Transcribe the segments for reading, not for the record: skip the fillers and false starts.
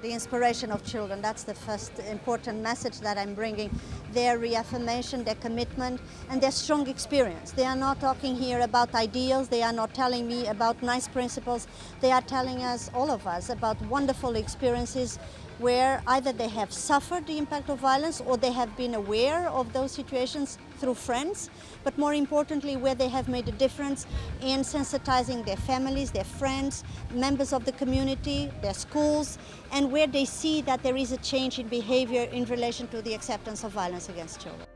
the inspiration of children. That's the first important message that I'm bringing. Their reaffirmation, their commitment, and their strong experience. They are not talking here about ideals. They are not telling me about nice principles. They are telling us, all of us, about wonderful experiences where either they have suffered the impact of violence or they have been aware of those situations through friends, but more importantly, where they have made a difference in sensitizing their families, their friends, members of the community, their schools, and where they see that there is a change in behavior in relation to the acceptance of violence against children.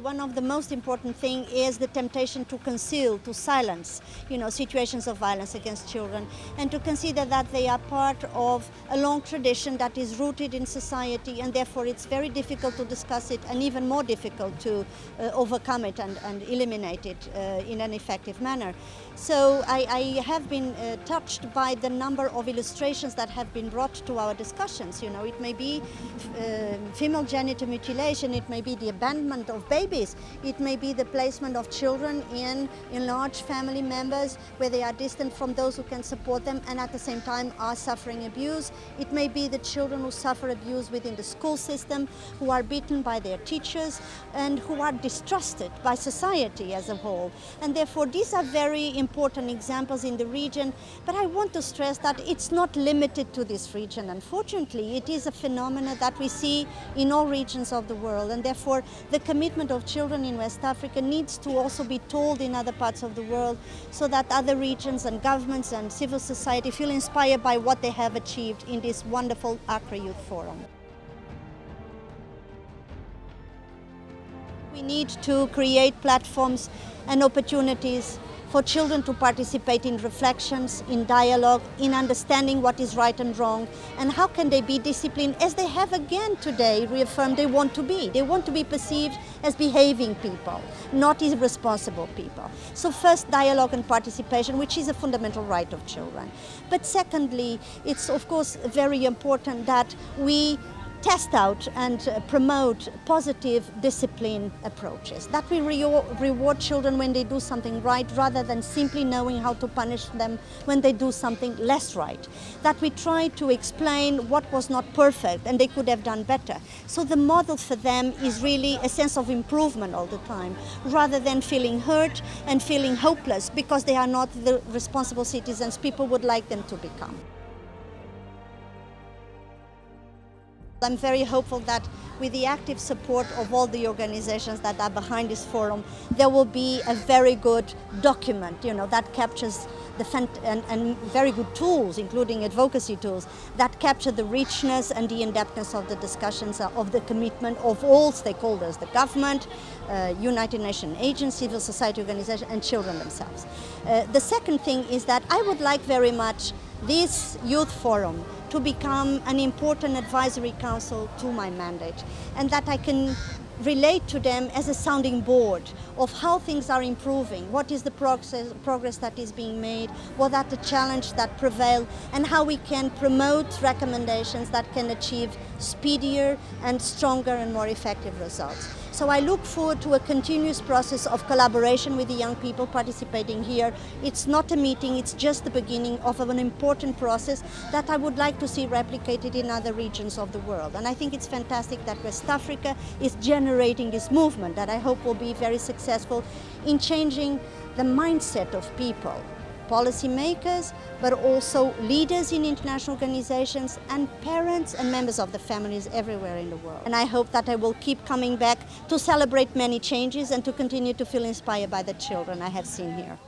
One of the most important things is the temptation to conceal, to silence, situations of violence against children, and to consider that they are part of a long tradition that is rooted in society, and therefore it's very difficult to discuss it and even more difficult to overcome it and eliminate it in an effective manner. So I have been touched by the number of illustrations that have been brought to our discussions. It may be female genital mutilation, it may be the abandonment of babies, it may be the placement of children in enlarged family members where they are distant from those who can support them and at the same time are suffering abuse. It may be the children who suffer abuse within the school system, who are beaten by their teachers and who are distrusted by society as a whole. And therefore these are very important examples in the region, but I want to stress that it's not limited to this region. Unfortunately, it is a phenomenon that we see in all regions of the world, and therefore the commitment of children in West Africa needs to also be told in other parts of the world so that other regions and governments and civil society feel inspired by what they have achieved in this wonderful Accra Youth Forum. We need to create platforms and opportunities for children to participate in reflections, in dialogue, in understanding what is right and wrong, and how can they be disciplined, as they have again today reaffirmed they want to be. They want to be perceived as behaving people, not irresponsible people. So first, dialogue and participation, which is a fundamental right of children. But secondly, it's of course very important that we test out and promote positive discipline approaches, that we reward children when they do something right rather than simply knowing how to punish them when they do something less right, that we try to explain what was not perfect and they could have done better. So the model for them is really a sense of improvement all the time, rather than feeling hurt and feeling hopeless because they are not the responsible citizens people would like them to become. I'm very hopeful that with the active support of all the organizations that are behind this forum, there will be a very good document, that captures and very good tools, including advocacy tools, that capture the richness and the in-depthness of the discussions, of the commitment of all stakeholders, the government, United Nations agencies, civil society organizations, and children themselves. The second thing is that I would like very much this youth forum to become an important advisory council to my mandate, and that I can relate to them as a sounding board of how things are improving, what is the progress that is being made, what are the challenges that prevail, and how we can promote recommendations that can achieve speedier and stronger and more effective results. So I look forward to a continuous process of collaboration with the young people participating here. It's not a meeting, it's just the beginning of an important process that I would like to see replicated in other regions of the world. And I think it's fantastic that West Africa is generating this movement that I hope will be very successful in changing the mindset of people, policymakers, but also leaders in international organizations and parents and members of the families everywhere in the world. And I hope that I will keep coming back to celebrate many changes and to continue to feel inspired by the children I have seen here.